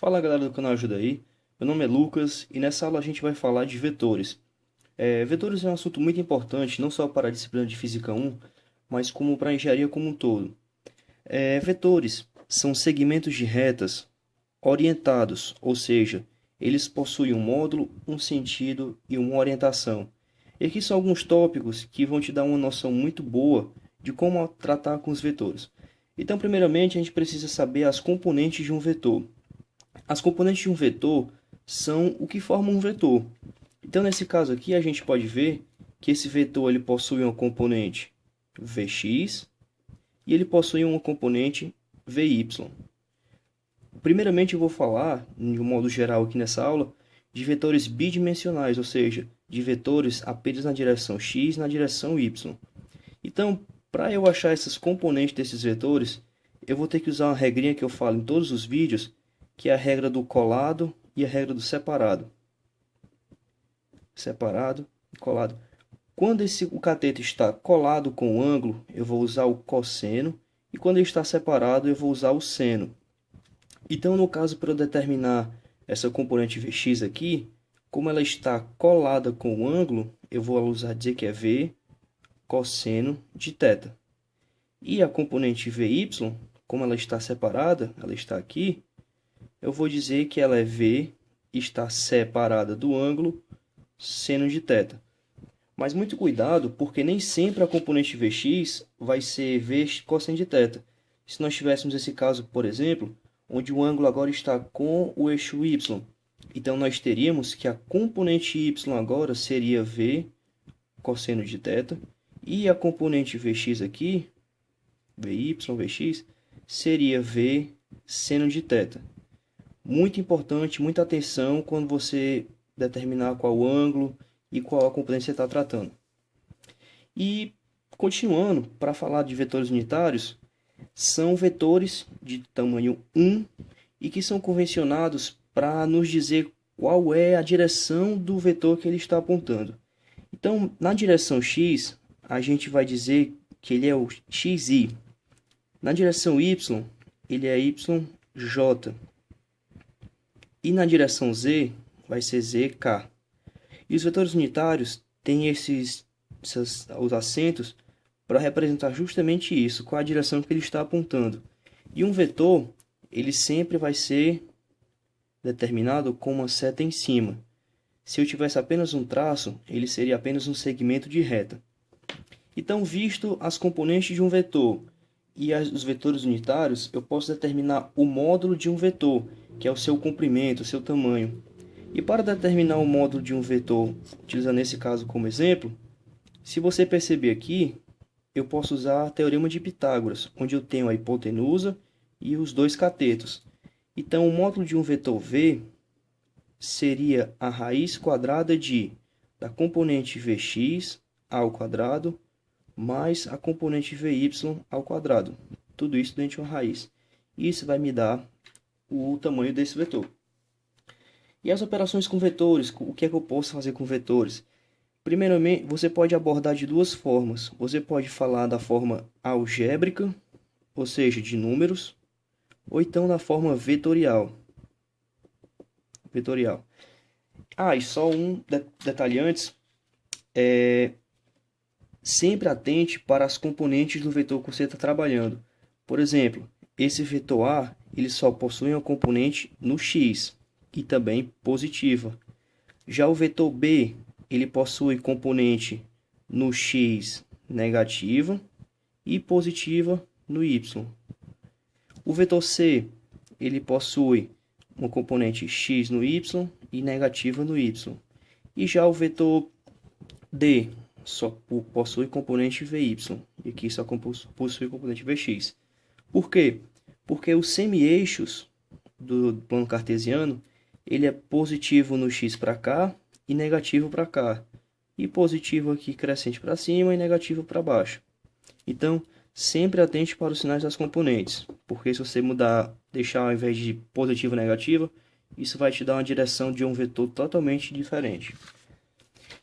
Fala galera do canal Ajuda Aí, meu nome é Lucas e nessa aula a gente vai falar de vetores. Vetores é um assunto muito importante não só para a disciplina de Física 1, mas como para a engenharia como um todo. Vetores são segmentos de retas orientados, ou seja, eles possuem um módulo, um sentido e uma orientação. E aqui são alguns tópicos que vão te dar uma noção muito boa de como tratar com os vetores. Então, primeiramente, a gente precisa saber as componentes de um vetor. As componentes de um vetor são o que forma um vetor. Então, nesse caso aqui, a gente pode ver que esse vetor ele possui uma componente Vx e ele possui uma componente Vy. Primeiramente, eu vou falar, de um modo geral aqui nessa aula, de vetores bidimensionais, ou seja, de vetores apenas na direção x e na direção y. Então, para eu achar essas componentes desses vetores, eu vou ter que usar uma regrinha que eu falo em todos os vídeos, que é a regra do colado e a regra do separado. Separado e colado. Quando o cateto está colado com o ângulo, eu vou usar o cosseno, e quando ele está separado, eu vou usar o seno. Então, no caso, para eu determinar essa componente Vx aqui, como ela está colada com o ângulo, eu vou dizer que é V cosseno de θ. E a componente Vy, como ela está separada, ela está aqui, eu vou dizer que ela é V, está separada do ângulo seno de θ. Mas muito cuidado, porque nem sempre a componente Vx vai ser V cosseno de θ. Se nós tivéssemos esse caso, por exemplo, onde o ângulo agora está com o eixo y, então nós teríamos que a componente y agora seria V cosseno de θ, e a componente Vx aqui, Vy, Vx, seria V seno de θ. Muito importante, muita atenção quando você determinar qual ângulo e qual a componente você está tratando. E, continuando, para falar de vetores unitários, são vetores de tamanho 1 e que são convencionados para nos dizer qual é a direção do vetor que ele está apontando. Então, na direção x, a gente vai dizer que ele é o xy. Na direção y, ele é yj. E na direção z, vai ser zk. E os vetores unitários têm os acentos para representar justamente isso, qual a direção que ele está apontando. E um vetor, ele sempre vai ser determinado com uma seta em cima. Se eu tivesse apenas um traço, ele seria apenas um segmento de reta. Então, visto as componentes de um vetor e os vetores unitários, eu posso determinar o módulo de um vetor, que é o seu comprimento, o seu tamanho. E para determinar o módulo de um vetor, utilizando esse caso como exemplo, se você perceber aqui, eu posso usar o teorema de Pitágoras, onde eu tenho a hipotenusa e os dois catetos. Então, o módulo de um vetor V seria a raiz quadrada da componente Vx ao quadrado mais a componente Vy ao quadrado. Tudo isso dentro de uma raiz. Isso vai me dar o tamanho desse vetor. E as operações com vetores, o que é que eu posso fazer com vetores? Primeiramente, você pode abordar de duas formas. Você pode falar da forma algébrica, ou seja, de números, ou então da forma vetorial. E só um detalhe antes. Sempre atente para as componentes do vetor que você está trabalhando. Por exemplo, esse vetor A ele só possui uma componente no x, e também positiva. Já o vetor B ele possui componente no x negativa e positiva no y. O vetor C ele possui uma componente x no y e negativa no y. E já o vetor D só possui componente Vy, e aqui só possui componente Vx. Por quê? Porque os semi-eixos do plano cartesiano, ele é positivo no x para cá e negativo para cá. E positivo aqui crescente para cima e negativo para baixo. Então, sempre atente para os sinais das componentes, porque se você deixar ao invés de positivo e negativo, isso vai te dar uma direção de um vetor totalmente diferente.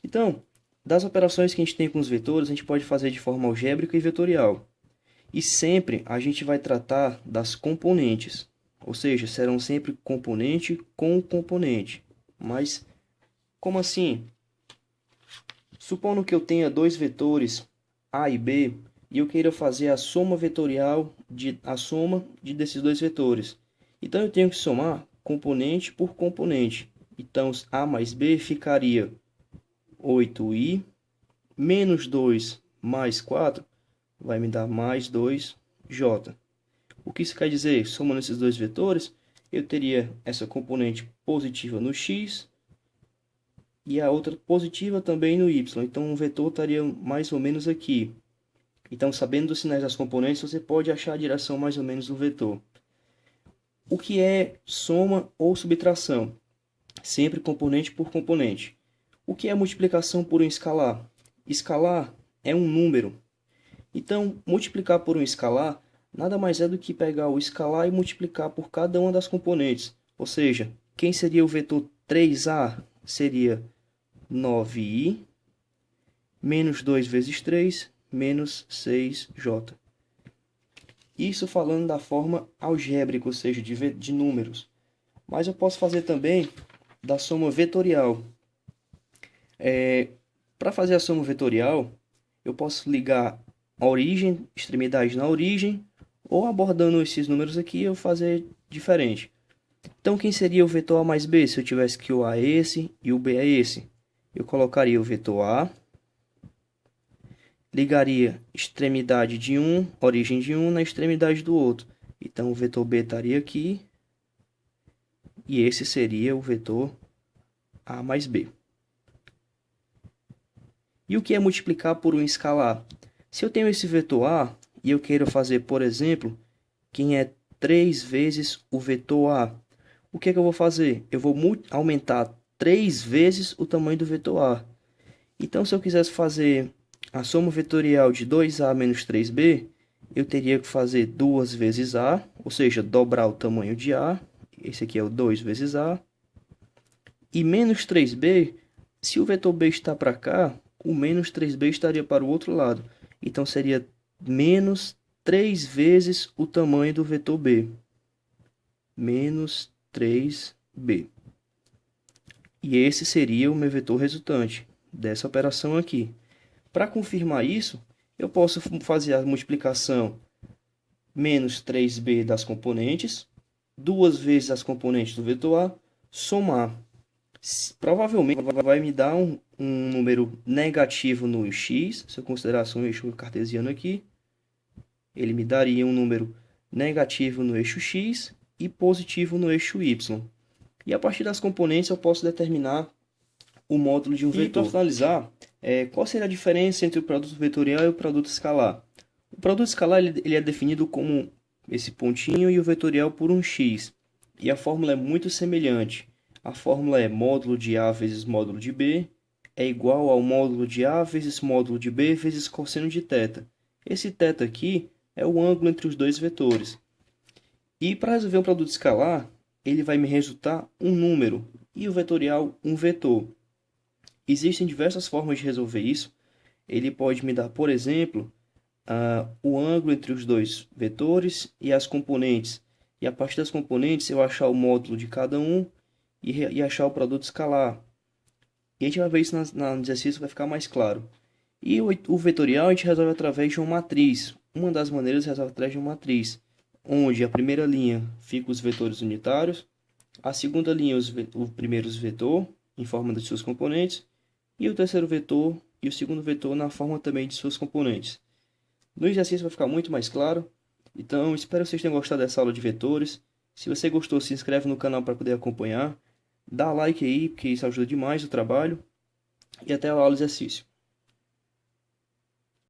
Então, das operações que a gente tem com os vetores, a gente pode fazer de forma algébrica e vetorial. E sempre a gente vai tratar das componentes. Ou seja, serão sempre componente com componente. Mas, como assim? Supondo que eu tenha dois vetores A e B e eu queira fazer a soma vetorial desses dois vetores. Então eu tenho que somar componente por componente. Então A mais B ficaria 8i menos 2 mais 4 vai me dar mais 2j. O que isso quer dizer? Somando esses dois vetores, eu teria essa componente positiva no x e a outra positiva também no y. Então, o vetor estaria mais ou menos aqui. Então, sabendo os sinais das componentes, você pode achar a direção mais ou menos do vetor. O que é soma ou subtração? Sempre componente por componente. O que é multiplicação por um escalar? Escalar é um número. Então, multiplicar por um escalar nada mais é do que pegar o escalar e multiplicar por cada uma das componentes. Ou seja, quem seria o vetor 3a? Seria 9i menos 2 vezes 3 menos 6j. Isso falando da forma algébrica, ou seja, de números. Mas eu posso fazer também da soma vetorial. Para fazer a soma vetorial, eu posso ligar a origem, extremidade na origem, ou abordando esses números aqui, eu fazer diferente. Então, quem seria o vetor A mais B? Se eu tivesse que o A é esse e o B é esse. Eu colocaria o vetor A, ligaria extremidade de um, origem de um, na extremidade do outro. Então, o vetor B estaria aqui, e esse seria o vetor A mais B. E o que é multiplicar por um escalar? Se eu tenho esse vetor A, e eu queiro fazer, por exemplo, quem é 3 vezes o vetor A, o que é que eu vou fazer? Eu vou aumentar 3 vezes o tamanho do vetor A. Então, se eu quisesse fazer a soma vetorial de 2A menos 3B, eu teria que fazer 2 vezes A, ou seja, dobrar o tamanho de A. Esse aqui é o 2 vezes A. E menos 3B, se o vetor B está para cá, o menos 3B estaria para o outro lado. Então, seria menos 3 vezes o tamanho do vetor B. Menos 3b. E esse seria o meu vetor resultante dessa operação aqui. Para confirmar isso, eu posso fazer a multiplicação menos 3b das componentes, duas vezes as componentes do vetor A, somar. Provavelmente vai me dar um número negativo no x, se eu considerasse um eixo cartesiano aqui. Ele me daria um número negativo no eixo x e positivo no eixo y. E a partir das componentes eu posso determinar o módulo de um vetor. E para finalizar, qual seria a diferença entre o produto vetorial e o produto escalar? O produto escalar ele é definido como esse pontinho e o vetorial por um x. E a fórmula é muito semelhante. A fórmula é módulo de A vezes módulo de B é igual ao módulo de A vezes módulo de B vezes cosseno de θ. Esse θ aqui é o ângulo entre os dois vetores. E para resolver um produto escalar, ele vai me resultar um número e o vetorial um vetor. Existem diversas formas de resolver isso. Ele pode me dar, por exemplo, o ângulo entre os dois vetores e as componentes. E a partir das componentes eu achar o módulo de cada um e achar o produto escalar. E a gente vai ver isso no exercício, vai ficar mais claro. E o vetorial a gente resolve através de uma matriz. Uma das maneiras resolve através de uma matriz, onde a primeira linha fica os vetores unitários, a segunda linha os primeiros vetor em forma de seus componentes, e o terceiro vetor e o segundo vetor na forma também de suas componentes. No exercício vai ficar muito mais claro. Então, espero que vocês tenham gostado dessa aula de vetores. Se você gostou, se inscreve no canal para poder acompanhar. Dá like aí, porque isso ajuda demais o trabalho. E até a aula de exercício.